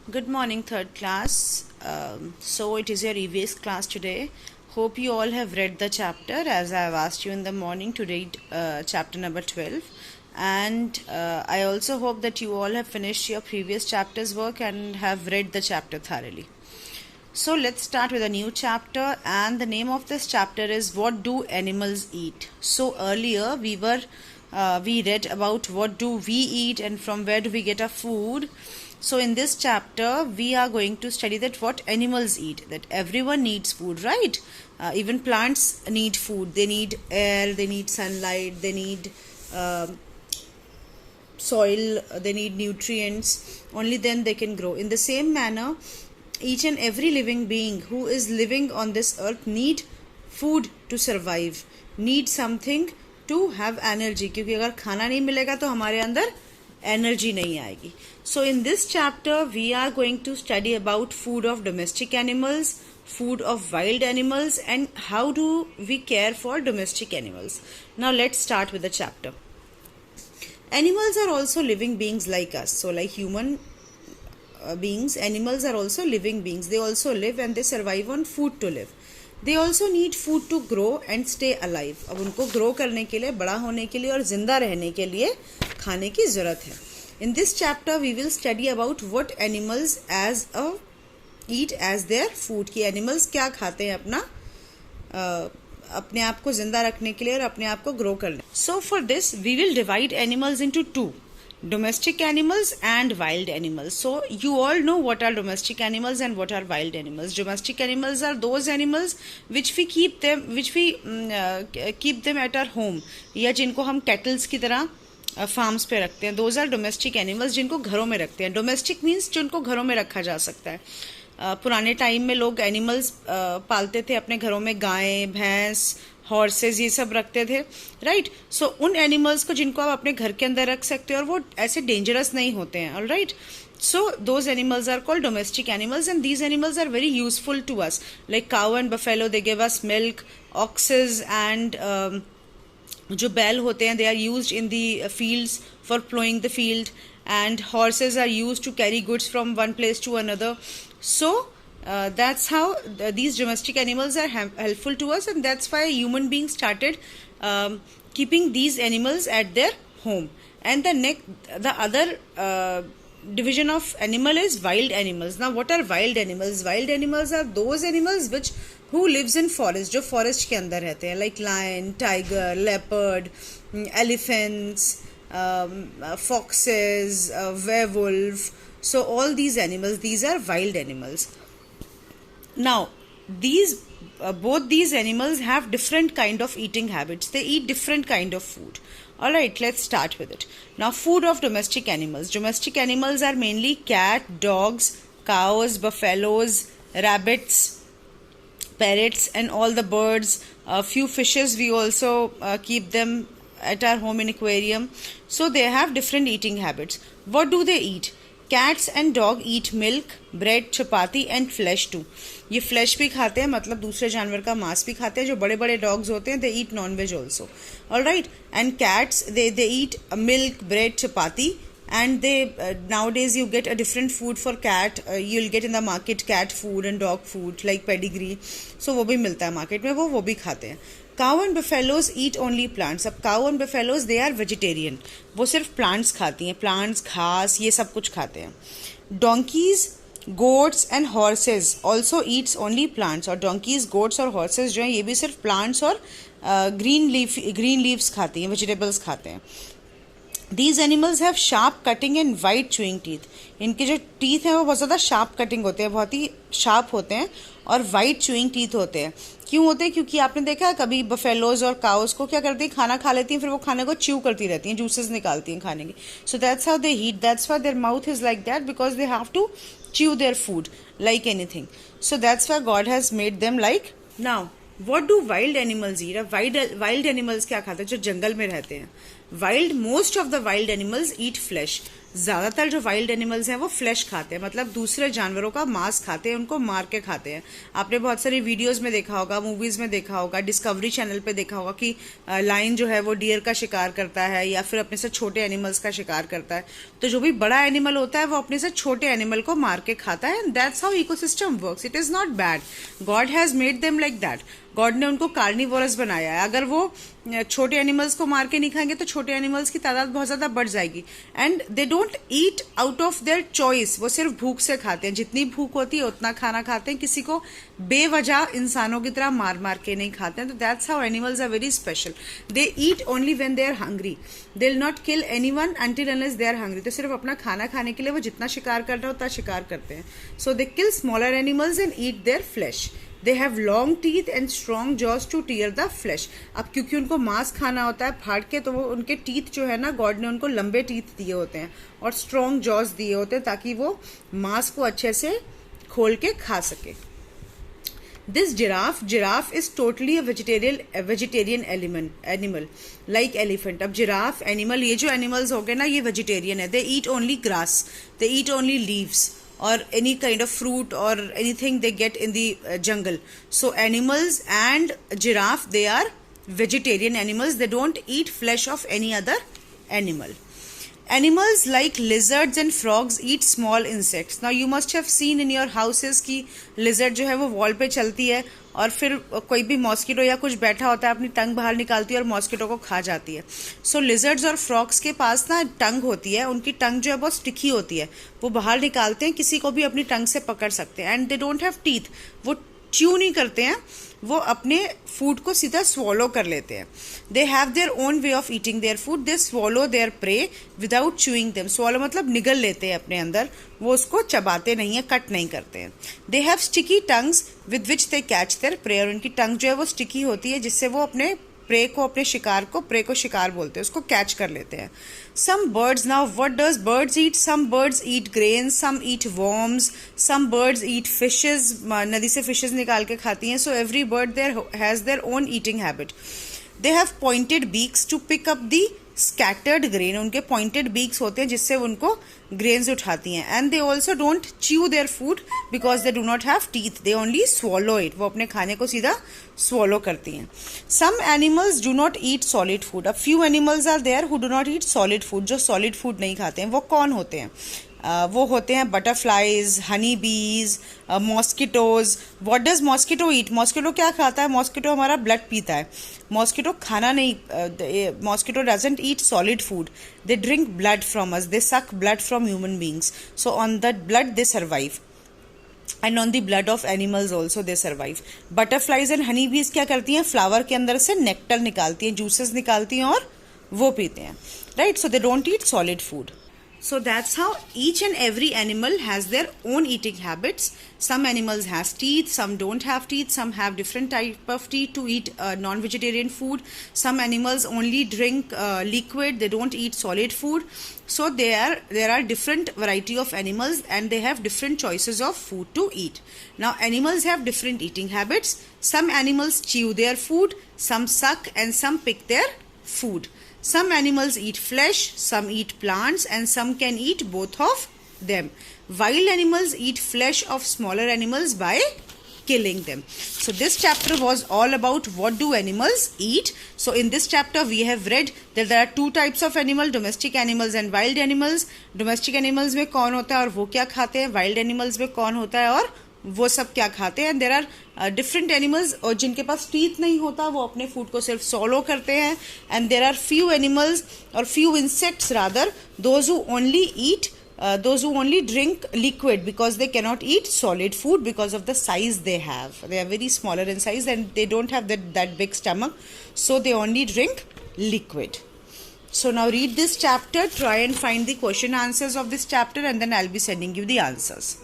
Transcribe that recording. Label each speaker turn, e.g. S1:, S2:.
S1: Good morning, third class. So it is your EVS class today. Hope you all have read the chapter as I have asked you in the morning to read chapter number 12. And I also hope that you all have finished your previous chapter's work and have read the chapter thoroughly. So let's start with a new chapter, and the name of this chapter is What Do Animals Eat? So earlier we read about what do we eat and from where do we get our food. So in this chapter we are going to study that what animals eat, that everyone needs food, right? Even plants need food. They need air, they need sunlight, they need soil, they need nutrients. Only then they can grow. In the same manner, each and every living being who is living on this earth need food to survive, need something to have energy, क्योंकि अगर खाना नहीं मिलेगा तो हमारे अंदर energy नहीं आएगी. So in this chapter we are going to study about food of domestic animals, food of wild animals, and how do we care for domestic animals. Now let's start with the chapter. Animals are also living beings like us. So like human beings, animals are also living beings. They also live and they survive on food to live. They also need food to grow and stay alive. अब उनको grow करने के लिए, बड़ा होने के लिए और जिंदा रहने के लिए खाने की ज़रूरत है. In this chapter we will study about what animals eat as their food. कि animals क्या खाते हैं अपने आप को जिंदा रखने के लिए और अपने आप को grow करने. So for this we will divide animals into two. Domestic animals and wild animals. So you all know what are domestic animals and what are wild animals. Domestic animals are those animals which we keep them at our home, या जिनको हम kettles की तरह farms पे रखते हैं. Those are domestic animals जिनको घरों में रखते हैं. Domestic means जिनको घरों में रखा जा सकता है. पुराने टाइम में लोग एनिमल्स पालते थे अपने घरों में, गाय, भैंस, हॉर्सेज, ये सब रखते थे, राइट. सो उन एनिमल्स को जिनको आप अपने घर के अंदर रख सकते हो और वो ऐसे डेंजरस नहीं होते हैं, all right. So those animals are called domestic animals, and these animals are very useful to us. Like cow and buffalo, they give us milk. Oxes and जो बैल होते हैं, they are used in the fields for plowing the field, and horses are used to carry goods from one place to another. So that's how these domestic animals are helpful to us, and that's why human beings started keeping these animals at their home. And the other division of animal is wild animals. Now what are wild animals? Wild animals are those animals who lives in forest, जो forest के अंदर रहते हैं, like lion, tiger, leopard, elephants, foxes, werewolf. So all these animals, these are wild animals. Now both these animals have different kind of eating habits. They eat different kind of food. Alright, let's start with it. Now food of domestic animals. Domestic animals are mainly cat, dogs, cows, buffaloes, rabbits, parrots, and all the birds. A few fishes, we also keep them at our home in aquarium. So they have different eating habits. What do they eat? Cats and dog eat milk, bread, chapati and flesh too. ये flash भी खाते हैं, मतलब दूसरे जानवर का मांस भी खाते हैं. जो बड़े बड़े डॉग्स होते हैं, they eat non-veg also. All right, and cats they eat milk, bread, chapati, and they nowadays you get a different food for cat. You'll get in the market cat food and dog food like pedigree. So वो भी मिलता है market में, वो भी खाते हैं. Cow and buffaloes eat only plants. अब cow and buffaloes they are vegetarian. वो सिर्फ plants खाती हैं, plants, घास, ये सब कुछ खाते हैं. Donkeys, goats and horses also eats only plants. और donkeys, goats और horses जो हैं ये भी सिर्फ plants और green leaves खाती हैं, vegetables खाते हैं. These animals have sharp cutting and wide chewing teeth. इनके जो teeth हैं वो बहुत ज़्यादा sharp cutting होते हैं, बहुत ही sharp होते हैं, और वाइड चूइंग टीथ होते हैं. क्यों होते हैं? क्योंकि आपने देखा है कभी बफेलोज और काउस को क्या करती हैं, खाना खा लेती हैं, फिर वो खाने को च्यू करती रहती हैं, जूसेस निकालती हैं खाने की. So that's how they eat, that's why their mouth is like that, because they have to chew their food like anything. So that's why God has made them like. Now what do wild animals eat? Wild animals क्या खाते हैं जो जंगल में रहते हैं? Most of the wild animals eat flesh. ज़्यादातर जो wild animals हैं वो फ्लैश खाते हैं, मतलब दूसरे जानवरों का मांस खाते हैं, उनको मार के खाते हैं। आपने बहुत सारी वीडियोस में देखा होगा, मूवीज में देखा होगा, डिस्कवरी चैनल पे देखा होगा कि लायन जो है वो डियर का शिकार करता है या फिर अपने से छोटे एनिमल्स का शिकार करता है। तो जो भी बड़ा एनिमल होता है वो अपने से छोटे एनिमल को मार के खाता है, and that's how ecosystem works. It is not bad, God has made them like that. God ने उनको कार्निवोरस बनाया है। अगर वो छोटे एनिमल्स को मार के नहीं खाएंगे तो छोटे एनिमल्स की तादाद बहुत ज्यादा बढ़ जाएगी। And they don't eat out of their choice, वो सिर्फ भूख से खाते हैं, जितनी भूख होती है उतना खाना खाते हैं, किसी को बेवजह इंसानों की तरह मार मार के नहीं खाते हैं। तो that's how animals are very special. They eat only when they are hungry, they will not kill anyone until unless they are hungry. तो सिर्फ अपना खाना खाने के लिए वो जितना शिकार कर रहे हो उतना शिकार करते हैं। So they kill smaller animals and eat their flesh. They have long teeth and strong jaws to tear the flesh. अब क्योंकि उनको मांस खाना होता है फाड़ के, तो वो उनके टीथ जो है ना, गॉड ने उनको लंबे टीथ दिए होते हैं और स्ट्रॉन्ग जॉज दिए होते हैं ताकि वो मांस को अच्छे से खोल के खा सके। This giraffe is totally a vegetarian animal like elephant. अब giraffe animal, ये जो animals हो गए ना, ये vegetarian है। They eat only grass, they eat only leaves or any kind of fruit or anything they get in the jungle. So animals and giraffe, they are vegetarian animals. They don't eat flesh of any other animal. Animals like lizards and frogs eat small insects. Now you must have seen in your houses कि lizard जो है वो wall पे चलती है और फिर कोई भी मॉस्किटो या कुछ बैठा होता है अपनी टंग बाहर निकालती है और मॉस्किटो को खा जाती है। सो लिजर्ड्स और फ्रॉग्स के पास ना टंग होती है, उनकी टंग जो है बहुत स्टिकी होती है, वो बाहर निकालते हैं, किसी को भी अपनी टंग से पकड़ सकते हैं। And they don't have teeth, वो च्यू नहीं करते हैं, वो अपने फूड को सीधा स्वॉलो कर लेते हैं। They have their own way of eating their food, they swallow there pray without chewing them. Swallow मतलब निगल लेते हैं अपने अंदर, वो उसको चबाते नहीं है, कट नहीं करते हैं। They have sticky tongues with which they catch there pray, और उनकी टंग जो है वो स्टिकी होती है जिससे वो अपने प्रे को, अपने शिकार को, प्रे को शिकार बोलते हैं, उसको कैच कर लेते हैं। Some birds, now what does birds eat? Some birds eat grains, some eat worms, some birds eat fishes, नदी से फिशेज निकाल के खाती हैं। So every bird there has their own eating habit. They have pointed beaks to pick up the scattered grain, उनके pointed beaks होते हैं जिससे उनको ग्रेन्स उठाती हैं। And they also don't chew their food because they do not have teeth, they only swallow it, वो अपने खाने को सीधा स्वॉलो करती हैं। Some animals do not eat solid food. अब few animals are there who do not eat solid food, जो solid food नहीं खाते हैं। वो कौन होते हैं? वो होते हैं बटरफ्लाइज, हनी बीज, mosquitoes. What does mosquito eat? Mosquito क्या खाता है? मॉस्किटो हमारा ब्लड पीता है। मॉस्किटो खाना नहीं, mosquito doesn't eat solid food, they drink blood from us, they suck blood from human beings. So on that blood they survive, and on the blood of animals also they survive. Butterflies and honey bees क्या करती हैं? Flower के अंदर से nectar निकालती हैं, juices निकालती हैं और वो पीते हैं, right? So they don't eat solid food. So that's how each and every animal has their own eating habits. Some animals has teeth, some don't have teeth, some have different type of teeth to eat non-vegetarian food. Some animals only drink liquid, they don't eat solid food. So there are different variety of animals and they have different choices of food to eat. Now animals have different eating habits. Some animals chew their food, some suck and some pick their food. Some animals eat flesh, some eat plants, and some can eat both of them. Wild animals eat flesh of smaller animals by killing them. So this chapter was all about what do animals eat. So in this chapter we have read that there are two types of animal, domestic animals and wild animals. Domestic animals में कौन होता है और वो क्या खाते हैं, wild animals में कौन होता है और वो सब क्या खाते हैं. देयर आर डिफरेंट एनिमल्स और जिनके पास टीथ नहीं होता वो अपने फूड को सिर्फ सॉलो करते हैं. And there are few animals और few insects rather those who only eat those who only drink liquid because they cannot eat solid food because of the size they have. They are very smaller in size and they don't have that big stomach, so they only drink liquid. So now read this chapter, try and find the question answers of this chapter, and then I'll be sending you the answers.